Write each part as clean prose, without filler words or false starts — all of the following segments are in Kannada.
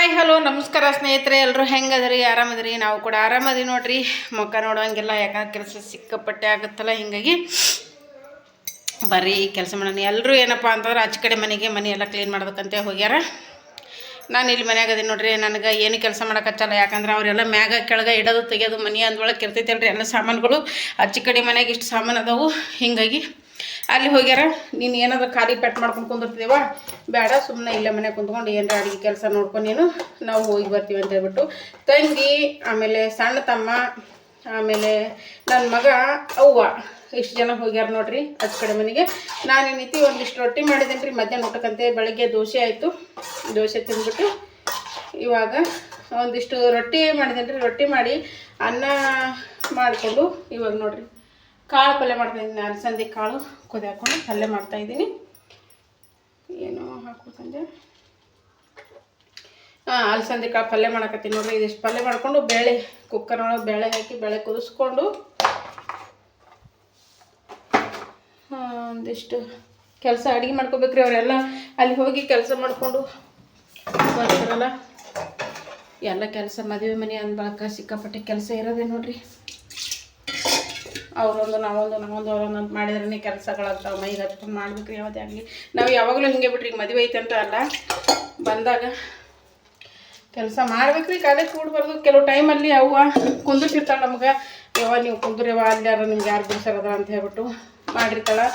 ಹಾಯ್ ಹಲೋ ನಮಸ್ಕಾರ ಸ್ನೇಹಿತರೆ, ಎಲ್ಲರೂ ಹೆಂಗದ್ರಿ? ಆರಾಮದ್ರಿ? ನಾವು ಕೂಡ ಆರಾಮದಿ ನೋಡ್ರಿ. ಮುಖ ನೋಡೋಂಗಿಲ್ಲ, ಯಾಕಂದ್ರೆ ಕೆಲಸ ಸಿಕ್ಕಾಪಟ್ಟೆ ಆಗುತ್ತಲ್ಲ, ಹಿಂಗಾಗಿ ಬರೀ ಕೆಲಸ ಮಾಡೋಣ. ಎಲ್ಲರೂ ಏನಪ್ಪ ಅಂತಂದ್ರೆ ಆಚೆ ಕಡೆ ಮನೆ ಎಲ್ಲ ಕ್ಲೀನ್ ಮಾಡೋದಕ್ಕಂತೆ ಹೋಗ್ಯಾರ. ನಾನು ಇಲ್ಲಿ ಮನ್ಯಾಗ ಅದೀನಿ ನೋಡ್ರಿ. ನನಗೆ ಏನು ಕೆಲಸ ಮಾಡೋಕ್ಕಚ್ಚಲ್ಲ, ಯಾಕಂದ್ರೆ ಅವರೆಲ್ಲ ಮ್ಯಾಗ ಕೆಳಗೆ ಇಡೋದು ತೆಗೆಯೋದು ಮನೆ ಅಂದ್ರೊಳಗೆ ಇರ್ತೈತೆ ಅಲ್ರಿ ಎಲ್ಲ ಸಾಮಾನುಗಳು. ಆಚೆ ಕಡೆ ಮನೆಯಾಗ ಇಷ್ಟು ಸಾಮಾನು ಅದಾವು, ಹಿಂಗಾಗಿ ಅಲ್ಲಿ ಹೋಗ್ಯಾರ. ನೀನು ಏನಾದರೂ ಖಾಲಿ ಪೆಟ್ ಮಾಡ್ಕೊಂಡು ಕುಂದಿರ್ತೀವ, ಬೇಡ ಸುಮ್ಮನೆ ಇಲ್ಲೇ ಮನೆ ಕುಂತ್ಕೊಂಡು ಏನಾರ ಅಡುಗೆ ಕೆಲಸ ನೋಡ್ಕೊಂಡು ನೀನು ನಾವು ಹೋಗಿ ಬರ್ತೀವಿ ಅಂತ ಹೇಳ್ಬಿಟ್ಟು ತಂಗಿ, ಆಮೇಲೆ ಸಣ್ಣ ತಮ್ಮ, ಆಮೇಲೆ ನನ್ನ ಮಗ, ಅವ್ವ ಇಷ್ಟು ಜನ ಹೋಗ್ಯಾರ ನೋಡ್ರಿ ಆಚೆ ಕಡೆ ಮನೆಗೆ. ನಾನೇನೈತಿ ಒಂದಿಷ್ಟು ರೊಟ್ಟಿ ಮಾಡಿದ್ದೇನೆ ರೀ ಮಧ್ಯಾಹ್ನ ಊಟಕ್ಕಂತೆ. ಬೆಳಗ್ಗೆ ದೋಸೆ ಆಯಿತು, ದೋಸೆ ತಿಂದ್ಬಿಟ್ಟು ಇವಾಗ ಒಂದಿಷ್ಟು ರೊಟ್ಟಿ ಮಾಡಿದ್ದೇನೆ ರೀ. ರೊಟ್ಟಿ ಮಾಡಿ ಅನ್ನ ಮಾಡಿಕೊಂಡು ಇವಾಗ ನೋಡ್ರಿ ಕಾಳು ಪಲ್ಯ ಮಾಡ್ತಾಯಿದ್ದೀನಿ. ಅಲಸಂದೆ ಕಾಳು ಕುದಿ ಹಾಕ್ಕೊಂಡು ಪಲ್ಯ ಮಾಡ್ತಾಯಿದ್ದೀನಿ. ಏನು ಹಾಕ್ಬೇಕಂದ್ರೆ ಅಲಸಂದೆ ಕಾಳು ಪಲ್ಯ ಮಾಡಕತ್ತೀನಿ ನೋಡ್ರಿ. ಇದಿಷ್ಟು ಪಲ್ಯ ಮಾಡಿಕೊಂಡು ಬೇಳೆ ಕುಕ್ಕರ್ನೊಳಗೆ ಬೇಳೆ ಹಾಕಿ ಬೇಳೆ ಕುದಿಸ್ಕೊಂಡು ಒಂದಿಷ್ಟು ಕೆಲಸ ಅಡುಗೆ ಮಾಡ್ಕೋಬೇಕ್ರಿ. ಅವರೆಲ್ಲ ಅಲ್ಲಿ ಹೋಗಿ ಕೆಲಸ ಮಾಡಿಕೊಂಡು ಬರ್ತಾರಲ್ಲ, ಎಲ್ಲ ಕೆಲಸ ಮದುವೆ ಮನೆ ಅಂದ್ಬಳಕ ಸಿಕ್ಕಾಪಟ್ಟೆ ಕೆಲಸ ಇರೋದೇ ನೋಡ್ರಿ. ಅವರೊಂದು ನಾವೊಂದು ಅವರೊಂದು ಮಾಡಿದ್ರೇ ಕೆಲಸಗಳಾಗ್ತಾವೆ. ಮೈಗೆ ಹಚ್ಕೊಂಡು ಮಾಡ್ಬೇಕ್ರಿ ಯಾವುದೇ ಆಗಲಿ. ನಾವು ಯಾವಾಗಲೂ ಹಿಂಗೆ ಬಿಟ್ರಿ, ಈಗ ಮದುವೆ ಐತೆ ಅಂತ ಅಲ್ಲ, ಬಂದಾಗ ಕೆಲಸ ಮಾಡ್ಬೇಕ್ರಿ. ಕಾಲೇ ಕೂಡ್ಬಾರ್ದು. ಕೆಲವು ಟೈಮಲ್ಲಿ ಅವ್ವ ಕುಂದಿರ್ತಿರ್ತಾಳೆ ನಮ್ಗೆ, ಯಾವ ನೀವು ಕುಂದ್ರವ ಅಲ್ಲಾರ ನಿಮ್ಗೆ ಯಾರು ಬಿಡ್ಸಾರದ ಅಂತ ಹೇಳ್ಬಿಟ್ಟು ಮಾಡಿರ್ತಾಳೆ.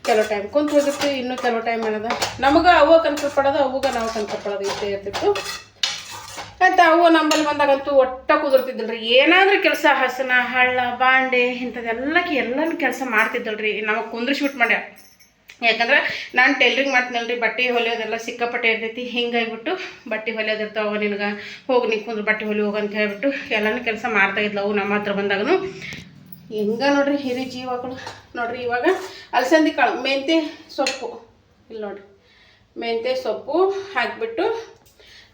ಕೆಲವು ಟೈಮ್ ಕುಂತು ಹೋಗಿರ್ತೀವಿ, ಇನ್ನೂ ಕೆಲವು ಟೈಮ್ ಏನದ ನಮಗೆ ಅವ್ವ ಕನ್ಸಲ್ ಪಡೋದು, ಅವ್ಗ ನಾವು ಕನ್ಸಲ್ ಪಡೋದು ಇಷ್ಟೇ ಇರ್ತಿತ್ತು. ಆಯ್ತು, ಅವ್ವ ನಂಬಲ್ಲಿ ಬಂದಾಗಂತೂ ಒಟ್ಟ ಕುದುರ್ತಿದ್ದಲ್ರಿ. ಏನಾದರೂ ಕೆಲಸ ಹಸನ ಹಳ್ಳ ಬಾಂಡೆ ಎಲ್ಲನೂ ಕೆಲಸ ಮಾಡ್ತಿದ್ದಲ್ರಿ. ನಮಗೆ ಕುಂದ್ರಿಸ್ಬಿಟ್ಟು ಮಾಡ್ಯ. ಯಾಕಂದ್ರೆ ನಾನು ಟೈಲರಿಂಗ್ ಮಾಡ್ತೀನಲ್ರಿ, ಬಟ್ಟೆ ಹೊಲಿಯೋದೆಲ್ಲ ಸಿಕ್ಕಾಪಟ್ಟೆ ಇರ್ತೈತಿ. ಹಿಂಗಾಗಿಬಿಟ್ಟು ಬಟ್ಟೆ ಹೊಲಿಯೋದಿರ್ತಾವ, ನಿನಗೆ ಹೋಗಿ ನೀ ಕುಂದ್ರು ಬಟ್ಟೆ ಹೊಲಿ ಹೋಗಿ ಅಂತ ಹೇಳ್ಬಿಟ್ಟು ಎಲ್ಲನೂ ಕೆಲಸ ಮಾಡ್ತಾಯಿದ್ಲು ಅವು ನಮ್ಮ ಹತ್ರ ಬಂದಾಗನು. ಹಿಂಗೆ ನೋಡ್ರಿ ಹಿರಿ ಜೀವಗಳು ನೋಡ್ರಿ. ಇವಾಗ ಅಲಸಂದೆ ಕಾಳು ಮೆಂತ್ಯ ಸೊಪ್ಪು ಇಲ್ಲಿ ನೋಡ್ರಿ, ಮೆಂತ್ಯ ಸೊಪ್ಪು ಹಾಕಿಬಿಟ್ಟು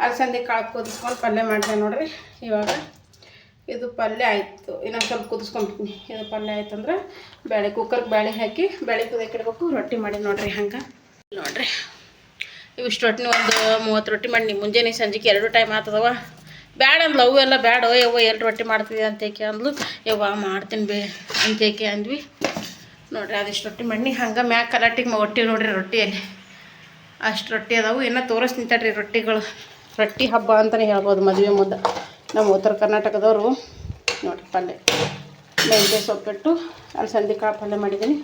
ಅಲಸಂದೆ ಕಾಳು ಕುದಿಸ್ಕೊಂಡು ಪಲ್ಯ ಮಾಡಿದೆ ನೋಡ್ರಿ. ಇವಾಗ ಇದು ಪಲ್ಯ ಆಯಿತು, ಇನ್ನೊಂದು ಸ್ವಲ್ಪ ಕುದಿಸ್ಕೊಂಡ್ಬಿಡ್ತೀನಿ. ಇದು ಪಲ್ಯ ಆಯ್ತಂದ್ರೆ ಬೇಳೆ ಕುಕ್ಕರ್ಗೆ ಬೇಳೆ ಹಾಕಿ ಬೇಳೆ ಕುದಿಯಾಕಿಡ್ಬೇಕು. ರೊಟ್ಟಿ ಮಾಡಿ ನೋಡ್ರಿ. ಹಂಗೆ ನೋಡ್ರಿ ಇವಿಷ್ಟು ರೊಟ್ಟಿನ ಒಂದು 30 ರೊಟ್ಟಿ ಮಾಡಿ ಮುಂಜಾನೆ ಸಂಜೆಗೆ 2 ಟೈಮ್ ಆಗ್ತದವ. ಬ್ಯಾಡ ಅಂದ್ಲು ಅವು ಎಲ್ಲ, ಬ್ಯಾಡ ಯವ್ವ ಎಲ್ಲಿ ರೊಟ್ಟಿ ಮಾಡ್ತಿದ್ವಿ ಅಂತೇಕೆ ಅಂದ್ಲು. ಯವ್ವ ಮಾಡ್ತೀನಿ ಅಂತೇಕೆ ಅಂದ್ವಿ ನೋಡ್ರಿ. ಅದಿಷ್ಟು ರೊಟ್ಟಿ ಮಾಡಿ ಹಂಗೆ ಮ್ಯಾಗ ಕಲಾಟಿಗೆ ಒಟ್ಟಿ ನೋಡ್ರಿ. ರೊಟ್ಟಿಯಲ್ಲಿ ಅಷ್ಟು ರೊಟ್ಟಿ ಅದಾವು. ಇನ್ನೂ ತೋರಿಸ್ತಿಂತಾಡ್ರಿ ರೊಟ್ಟಿಗಳು. ರೊಟ್ಟಿ ಹಬ್ಬ ಅಂತಲೇ ಹೇಳ್ಬೋದು ಮದುವೆ ಮುದ್ದೆ ನಮ್ಮ ಉತ್ತರ ಕರ್ನಾಟಕದವರು ನೋಡಿರಿ. ಪಲ್ಯ ಮೆಂತ್ಯ ಸೊಪ್ಪಿಟ್ಟು ಅಲಸಂದೆ ಕಾಳು ಪಲ್ಯ ಮಾಡಿದ್ದೀನಿ.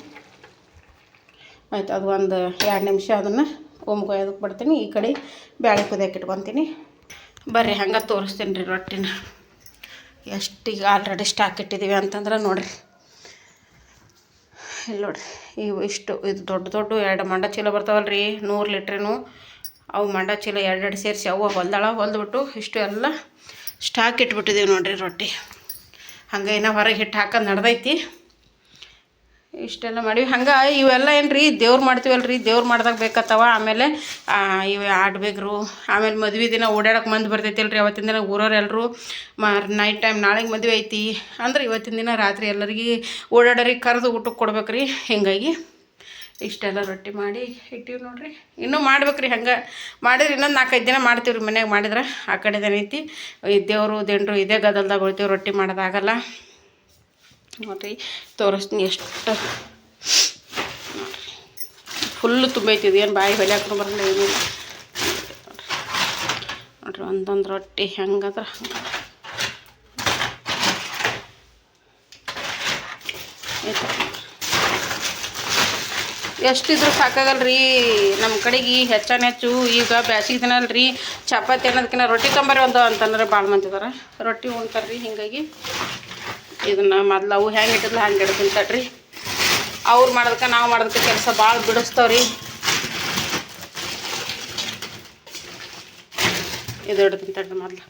ಆಯ್ತು, ಅದು ಒಂದು 2 ನಿಮಿಷ ಅದನ್ನು ಒಮ್ಗೊಯ್ಯೋದಕ್ಕೆ ಬಿಡ್ತೀನಿ. ಈ ಕಡೆ ಬ್ಯಾಳೆ ಕುದಿಯಕ್ಕೆ ಇಟ್ಕೊತೀನಿ. ಬರ್ರಿ ಹಂಗೆ ತೋರಿಸ್ತೀನಿ ರೀ ರೊಟ್ಟಿನ ಎಷ್ಟೀಗ ಆಲ್ರೆಡಿ ಸ್ಟಾಕ್ ಇಟ್ಟಿದ್ದೀವಿ ಅಂತಂದ್ರೆ ನೋಡಿರಿ. ಇಲ್ಲಿ ನೋಡಿರಿ, ಇವು ಇಷ್ಟು ಇದು ದೊಡ್ಡ 2 ಮಂಡ ಚೀಲ ಬರ್ತಾವಲ್ರಿ, 100 ಲೀಟ್ರಿನೂ. ಅವು ಮಂಡ ಚೀಲ 2 ಸೇರಿಸಿ ಅವು ಹೊಲ್ದ್ಬಿಟ್ಟು ಇಷ್ಟು ಎಲ್ಲ ಸ್ಟಾಕ್ ಇಟ್ಬಿಟ್ಟಿದ್ದೀವಿ ನೋಡಿರಿ ರೊಟ್ಟಿ. ಹಂಗೆ ಏನೋ ಹೊರಗೆ ಹಿಟ್ಟು ಹಾಕೋದು ನಡೆದೈತಿ. ಇಷ್ಟೆಲ್ಲ ಮಾಡಿವಿ. ಹಂಗೆ ಇವೆಲ್ಲ ಏನು ರೀ ದೇವ್ರು ಮಾಡ್ತೀವಲ್ರಿ, ದೇವ್ರು ಮಾಡ್ದಾಗ ಬೇಕತ್ತವ. ಆಮೇಲೆ ಇವು ಆಡ್ಬೇಕ್ರು. ಆಮೇಲೆ ಮದುವೆ ದಿನ ಓಡಾಡೋಕೆ ಮಂದಿ ಬರ್ತೈತಿಲ್ರಿ. ಅವತ್ತಿನ ದಿನ ಊರವ್ರು ಎಲ್ಲರೂ ನೈಟ್ ಟೈಮ್ ನಾಳೆಗೆ ಮದುವೆ ಐತಿ ಅಂದ್ರೆ ಇವತ್ತಿನ ದಿನ ರಾತ್ರಿ ಎಲ್ಲರಿಗೆ ಓಡಾಡೋರಿಗೆ ಕರೆದು ಊಟಕ್ಕೆ ಕೊಡ್ಬೇಕ್ರಿ. ಹಿಂಗಾಗಿ ಇಷ್ಟೆಲ್ಲ ರೊಟ್ಟಿ ಮಾಡಿ ಇಟ್ಟಿವಿ ನೋಡ್ರಿ. ಇನ್ನೂ ಮಾಡ್ಬೇಕ್ರಿ. ಹಂಗೆ ಮಾಡಿದ್ರೆ ಇನ್ನೊಂದು 4-5 ದಿನ ಮಾಡ್ತೀವಿ ರೀ ಮನ್ಯಾಗ ಮಾಡಿದ್ರೆ. ಆ ಕಡೆದೇನೈತಿ ಈ ದೇವರು ದಿಂಡ್ರು ಇದೇ ಗದಲ್ದಾಗ ಉಳ್ತೀವಿ, ರೊಟ್ಟಿ ಮಾಡೋದಾಗಲ್ಲ ನೋಡಿರಿ. ತೋರಿಸ್ತೀನಿ ಎಷ್ಟು ನೋಡಿರಿ, ಫುಲ್ಲು ತುಂಬೈತಿದ್ದು. ಏನು ಬಾಯಿ ಹೊಲಿಯಾಕೊಂಡು ಬರಲ್ಲ ಏನಿಲ್ಲ ನೋಡಿರಿ. ಒಂದೊಂದು ರೊಟ್ಟಿ ಹೆಂಗಂದ್ರೆ ಹಂಗೆ ಎಷ್ಟಿದ್ರು ಸಾಕಾಗಲ್ರಿ ನಮ್ಮ ಕಡೆಗೆ. ಹೆಚ್ಚು ಈಗ ಬ್ಯಾಸಿಗೆ ದಿನ ಅಲ್ರಿ, ಚಪಾತಿ ಅನ್ನೋದಕ್ಕಿಂತ ರೊಟ್ಟಿ ತೊಂಬರಿ ಒಂದು ಅಂತಂದ್ರೆ ಭಾಳ ಮಂದಿ ಇದಾರೆ, ರೊಟ್ಟಿ ಉಣ್ತಾರ್ರಿ. ಹಿಂಗಾಗಿ ಇದನ್ನು ಮೊದ್ಲು ಅವು ಹೆಂಗೆ ಇಟ್ಟಿದ್ಲ ಹಂಗೆ ಇಡ್ತೀನಿ ತಡ್ರಿ. ಅವ್ರು ಮಾಡೋದಕ್ಕೆ ನಾವು ಮಾಡೋದಕ್ಕೆ ಕೆಲಸ ಭಾಳ ಬಿಡಿಸ್ತಾವ್ರಿ. ಇದು ಇಡ್ತೀನಿ ತಡ್ರಿ ಮೊದ್ಲು.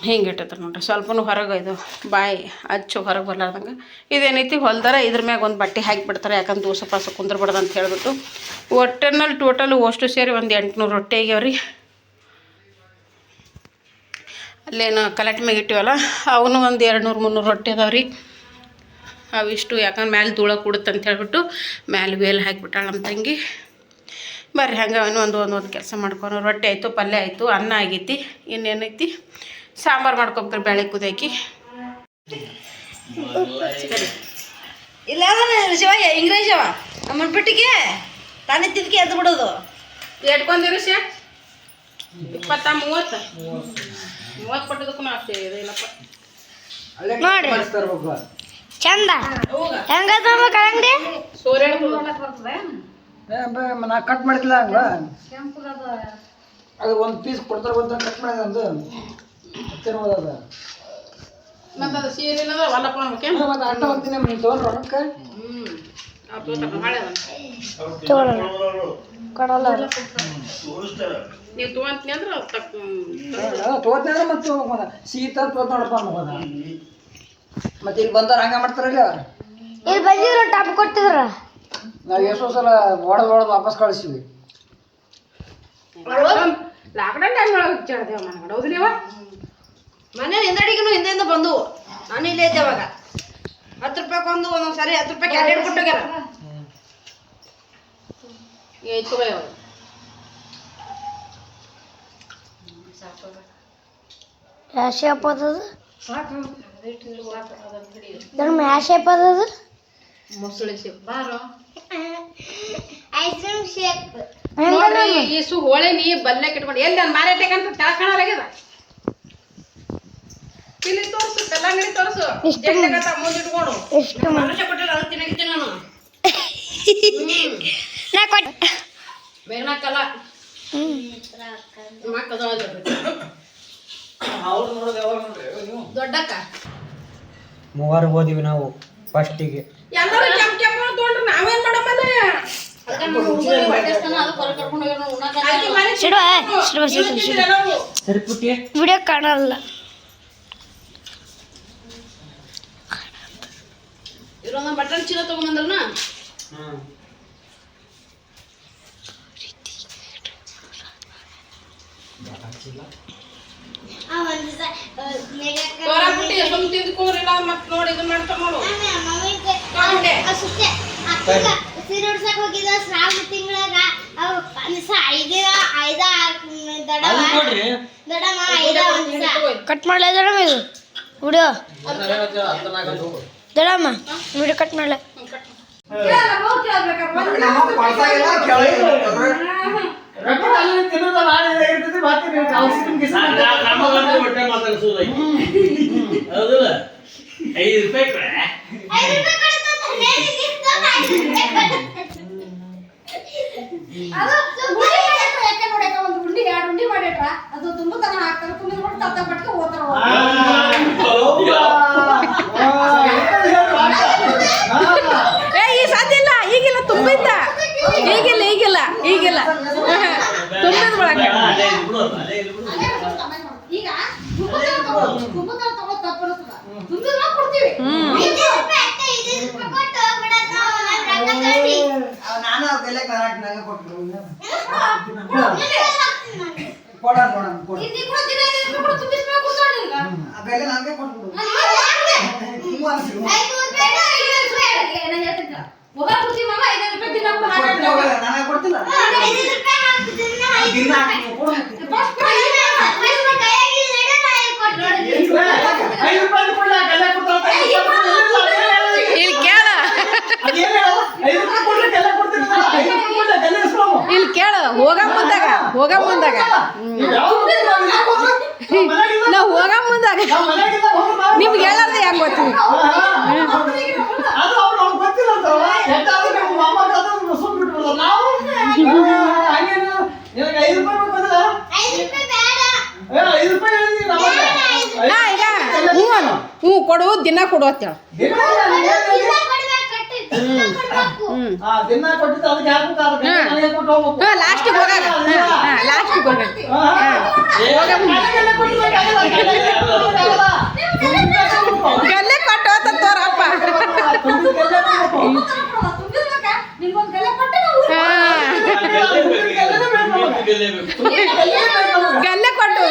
ಹಿಂಗೆ ಇಟ್ಟಿರ್ತಾರೆ ನೋಡ್ರಿ. ಸ್ವಲ್ಪನೂ ಹೊರಗೆ ಇದು ಬಾಯಿ ಹಚ್ಚು ಹೊರಗೆ ಬರ್ಲಾರ್ದಂಗೆ ಇದೇನೈತಿ ಹೊಲ್ದಾರ ಇದ್ರ ಮ್ಯಾಗ ಒಂದು ಬಟ್ಟೆ ಹಾಕಿಬಿಡ್ತಾರೆ. ಯಾಕಂದ್ರೆ ದೋಸೆ ಪಾಸ ಕುಂದ್ರಬಾರ್ದು ಅಂತ ಹೇಳ್ಬಿಟ್ಟು. ಒಟ್ಟಿನಲ್ಲಿ ಟೋಟಲ್ ಅಷ್ಟು ಸೇರಿ ಒಂದು 800 ರೊಟ್ಟಿ ಆಗ್ಯಾವ್ರಿ. ಅಲ್ಲೇನು ಕಲಾಟಿ ಮ್ಯಾಗ ಇಟ್ಟಿವಲ್ಲ ಅವನು ಒಂದು 200-300 ರೊಟ್ಟಿ ಅದಾವ್ರಿ. ಅವಿಷ್ಟು ಯಾಕಂದ್ರೆ ಮ್ಯಾಲೆ ಧೂಳ ಕೂಡುತ್ತೆ ಅಂತ ಹೇಳ್ಬಿಟ್ಟು ಮ್ಯಾಲೆ ಬೇಲ್ ಹಾಕಿಬಿಟ್ಟಾಳ ನಮ್ಮ ತಂಗಿ. ಬರ್ರಿ ಹಂಗೆ ಒಂದು ಕೆಲಸ ಮಾಡ್ಕೊಂಡು ರೊಟ್ಟಿ ಆಯಿತು, ಪಲ್ಯ ಆಯಿತು, ಅನ್ನ ಆಗೈತಿ, ಇನ್ನೇನೈತಿ ಸಾಂಬಾರು ಮಾಡ್ಕೊಬೇಕ್ರಿ, ಬೇಳೆ ಕುದಿಯಾಕಿ. ಇಲ್ಲ ಶಿವ ಇಂಗ್ರೇಜ್ ಅವ ನಮ್ಮ ಬಿಟ್ಟಿಗೆ ತಾನೇ ತಿದ್ಕೆ ಎದ್ದು ಬಿಡೋದು. ಎಟ್ಕೊಂಡಿರಿ ಶ 20-30 ಕೊಟ್ಟದಕ್ಕೂ ಅಷ್ಟೇ ಇದೇನಪ್ಪ ನೋಡಿ ಚಂದ ಹೆಂಗ ಕಳಂಗಡಿ ಸೋರೆ ನಾ ಕಟ್ ಮಾಡಿಲ್ಲ ಹಂಗ ಅದು ಒಂದು ಪೀಸ್ ಕೊಡ್ತಾರೆ ಬಂತ ಕಟ್ ಮಾಡಿದ ಒಂದು ತಿನ್ಬೋದ ಮತ್ತೆ ಅದು ಸೀರೆ ಹೊಲಪ್ಪ ಮಾಡ್ಬೇಕೆ ಮತ್ತೆ ಅಡ್ಡ ಹೋಗ್ತೀನಿ ನೀವು ತೊಗೊಂಡ್ರ ರೊಕ್ಕ ಕೊಡಲ್ಲ ನೀವು ತೊಗೊಂತೀನಿ ಅಂದ್ರೆ ತಗೋತೀನಿ ಅಂದ್ರೆ ಮತ್ತೆ ಹೋಗ್ಬೋದ ಶೀತ ತೋತೋಡಪ್ಪ ಹೋಗೋದ ಮತ್ತೆ ಇಲ್ಲಿ ಬಂದವ್ರು ಹಂಗ ಮಾಡ್ತಾರಲ್ಲ ಇಲ್ಲಿ ಬಂದಿದ್ರು ಟಾಪ್ ಕೊಟ್ಟಿದ್ರ ನಾವು ಎಷ್ಟೋ ಸಲ ಹೊಡೆದು ವಾಪಸ್ ಕಳಿಸ್ತೀವಿ. ಲಾಕ್ಡೌನ್ ಟೈಮ್ ಒಳಗೆ ಹಚ್ಚಾಡ್ದೇವ ಮನೆಗಡೆ ಹೌದ್ರಿವ ಮನೆ ಹಿಂದಡಿಗೂ ಹಿಂದೆಯಿಂದ ಬಂದು ನಾನು ಇಲ್ಲೇ ಇದ್ದೆ ಅವಾಗ 10 ರೂಪಾಯಿ ಒಂದೊಂದು ಸಾರಿ 10 ರೂಪಾಯಿ ಕ್ಯಾರೆಟ್ ಕೊಟ್ಟೋಗ್ಯಾರ. ಆಯ್ತು ಬೈ ಅವಾಗ ಯಾವ ಶೇಪ್ ಅದದು ಧರ್ಮ ಯಾವ ಶೇಪ್ ಅದದು ಮೊಸಳೆ ಶೇಪ್ ಬಾರೋ ಐಸ್ ಕ್ರೀಮ್ ಶೇಪ್ ನೋಡ್ರಿ ಈ ಹೋಳೆ ನೀ ಬಲ್ಲೆ ಕಿಟ್ಕೊಂಡು ಎಲ್ಲಿ ನಾನು ಮಾರಾಟಕ್ಕೆ ಅಂತ ಕಾಣಲಾಗ್ಯದ. ಇಲ್ಲಿ ತೋರಿಸು ಕಲ್ಲಂಗಡಿ ತೋರಿಸು ಜಗ್ಗತ್ತ ಮುಂದಿಟ್ಕೊಂಡು ಎಷ್ಟು ಮನುಷ್ಯ ಕೊಟ್ಟಿಲ್ಲ ಅದು ತಿನ್ನಾಗಿದ್ದೀನಿ ನಾನು ನಾ ಕೊಟ್ಟು ಬೇಗನಾಕಲ್ಲ ಮಕ್ಕದ ಅವ್ರು ನೋಡೋದು ಯಾವಾಗ ನೋಡ್ರಿ ನೀವು ದೊಡ್ಡಕ್ಕ ಮೂವರು ಓದಿವಿ ನಾವು ಫಸ್ಟಿಗೆ ಎಲ್ಲರೂ ಕೆಂಪು ತೊಗೊಂಡ್ರೆ ನಾವೇನ್ ಮಾಡಮ್ಮಲ್ಲ ಸರಿ ಪುಟ್ಟಿ ವಿಡಿಯೋ ಕಾಣಲ್ಲ ಇರೊಂದು ಬಟನ್ ಚೀಲ ತಗೊಂಬಂದ್ರನ ತೋರಾಬಿಟ್ಟು ಸುಮ್ ತಿಂದ್ಕೋರಿಲ್ಲ ಮತ್ ನೋಡಿ ಇದನ್ನ ಮಾಡ್ತಾರ ನೋಡು ಹೋಗಿದ ಶ್ರಾವಣ ತಿಂಗಳಾಗ ಕಟ್ ಮಾಡ್ಲ ದಡಮ್ಮ ಇದು ವಿಡಿಯೋ ದಡಮ್ಮ ವಿಡಿಯೋ ಕಟ್ ಮಾಡ್ಲ ಅದು ತುಂಬ ತರ ಹಾಕ್ತಾರೆ ತುಂಬಿದ್ಬಿಟ್ಟು ತತ್ತ ಪಟ್ಕೆ ಹೋಗ್ತಾರ. ಈ ಸಾಧ್ಯ ಇಲ್ಲ ಈಗಿಲ್ಲ ತುಂಬಿದ್ದ ಈಗಿಲ್ಲ ತುಂಬಿದ ಒಳಗೆ ಈಗ ತುಂಬ ತಗೋ ತಪ್ಪಿರುತ್ತದ ತುಂಬಿದ್ರ ಕೊಡ್ತೀವಿ. ನಾನು ಬೆಲೆ ಕರಾಟ್ನಾಗ ಕೊಟ್ಟರು ಕೊಡ ಇದು ಕೂಡ ದಿನ ಕೂಡ ತುಂಬಿಸ್ಬೇಕು ಕೂತ್ಕೊಂಡಿಲ್ಲ. ಬೆಲೆ ನಂಗೆ ಕೊಟ್ಬಿಡು ಹೋಗ ಕುರ್ತಿ ಮಾಮ 5 ರೂಪಾಯಿ ದಿನ ಕೂಡ ಹಾಕಿ ನನಗೆ ಕೊಡ್ತಿಲ್ಲ ಇಲ್ಲಿ ಕೇಳ ಇಲ್ಲಿ ಕೇಳ ಹೋಗ ಮುಂದಾಗ ನಾವು ಹೋಗ ಮುಂದಾಗ ನಿಮ್ಗೆ ಹೇಳಾರ್ದೆ ಹೆಂಗ್ ಗೊತ್ತೀವಿ ಹ್ಞೂ ಕೊಡು ದಿನ ಕೊಡು ಅಂತೇಳ ಲಾಸ್ಟಿಗೆ ಹೋಗಾಗ ಲಾಸ್ಟಿಗೆ ಗಲ್ಲೆ ಕೊಟ್ಟು ಅಂತ ತೋರಪ್ಪ ಗಲ್ಲೆ ಕೊಟ್ಟು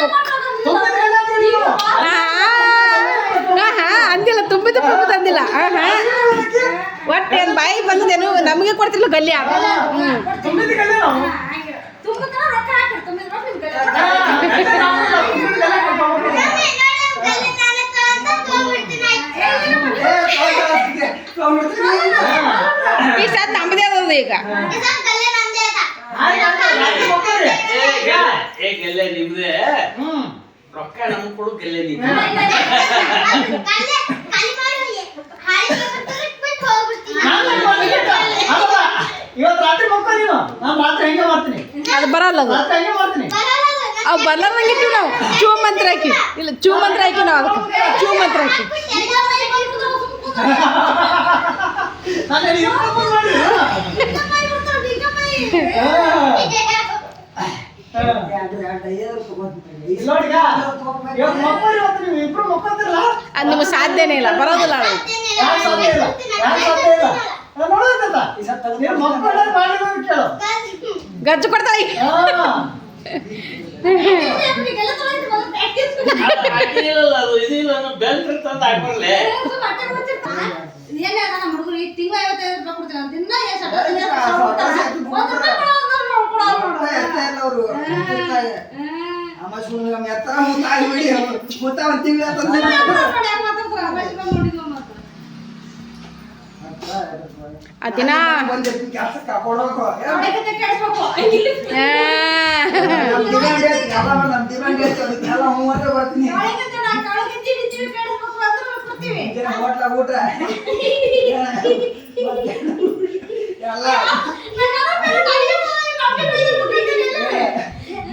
ಅಂದಿಲ್ಲ ತುಂಬಿದ ಅಂದಿಲ್ಲ ಒಟ್ಟು ಏನು ಬಾಯಿಗೆ ಬಂದದೇನು ನಮಗೆ ಕೊಡ್ತಿಲ್ಲ ಗಲ್ಲಿ ತುಂಬಿದ್ದಕ್ಕಲ್ಲ ನಾವು ಈ ಸಾತ್ ನಮ್ಮದೇ ಅದ ಈಗ ಗೆಲ್ಲೆ ನಿಮ್ದೆ ರೊಕ್ಕ ನಮ್ಗೆ ಕೊಡು ಗೆಲ್ಲೆ ನೀವು ಇವತ್ತು ರಾತ್ರಿ ಮಕ್ಕಳು ನೀನು ನಾನು ರಾತ್ರಿ ಹೆಂಗೆ ಮಾಡ್ತೀನಿ ಅದು ಬರಲ್ಲ ಅದು ರಾತ್ರಿ ಹೆಂಗೆ ಮಾಡ್ತೀನಿ ಅವು ಬಲ್ಲರಂಗಿಟ್ಟಿವಿ ನಾವು ಚೂ ಮಂತ್ರ ಹಾಕಿ ಇಲ್ಲ ಚೂ ಮಂತ್ರ ಹಾಕಿ ನಾವು ಅದಕ್ಕೆ ಚೂ ಮಂತ್ರ ಹಾಕಿ ನಾನು ಇಬ್ಬರು ಮಾಡಿ ನೋಡಿಗ ಇವತ್ತು ಮಕ್ಕಳು ಇವತ್ತು ನೀವು ಇಬ್ರು ಮಕ್ಕಳ್ತಿರಲ್ಲ ಅದು ನಿಮಗೆ ಸಾಧ್ಯನೇ ಇಲ್ಲ ಬರೋದಿಲ್ಲ ಅದು ಯಾರು ಸಾಧ್ಯ ಇಲ್ಲ ಯಾರು ಸಾಧ್ಯ ಇಲ್ಲ ನೋಡೋದಂತ ನೀವು ಮಕ್ಕಳು ಮಾಡಿದ್ರು ಕೇಳು ಗಜ್ಜು ಕೊಡ್ತಾಳೆ ಹಾಕಿರಲ್ಲ ಅದು ಇದಿಲ್ಲ ಬೆಲ್ಟ್ ತಂದು ಹಾಕ್ಬರ್ಲೆ ಅದಿನ ಊಟ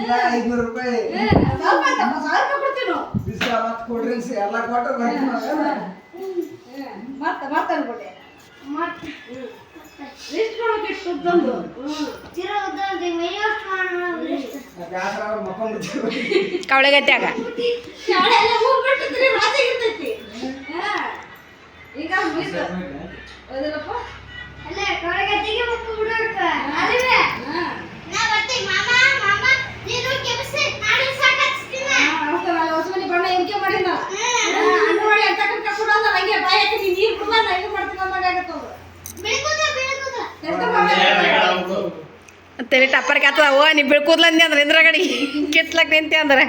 $500 ಬಿಸ್ಲ ಮತ್ ಕೂಲ್ ಡ್ರಿಂಕ್ಸ್ ಎಲ್ಲ ಕೊಟ್ಟರೆ ಕವಳೆಗತ್ಯಾಗ ತಲೆ ಟಪ್ಪರ್ಗೆ ಆತದ ಓ ನೀ ಬೀಳ್ಕೂದ್ಲ ಅಂದೆ ಅಂದ್ರೆ ಇಂದ್ರ ಗಡಿ ಕಿತ್ಲಕ್ ನಿಂತೆ ಅಂದ್ರೆ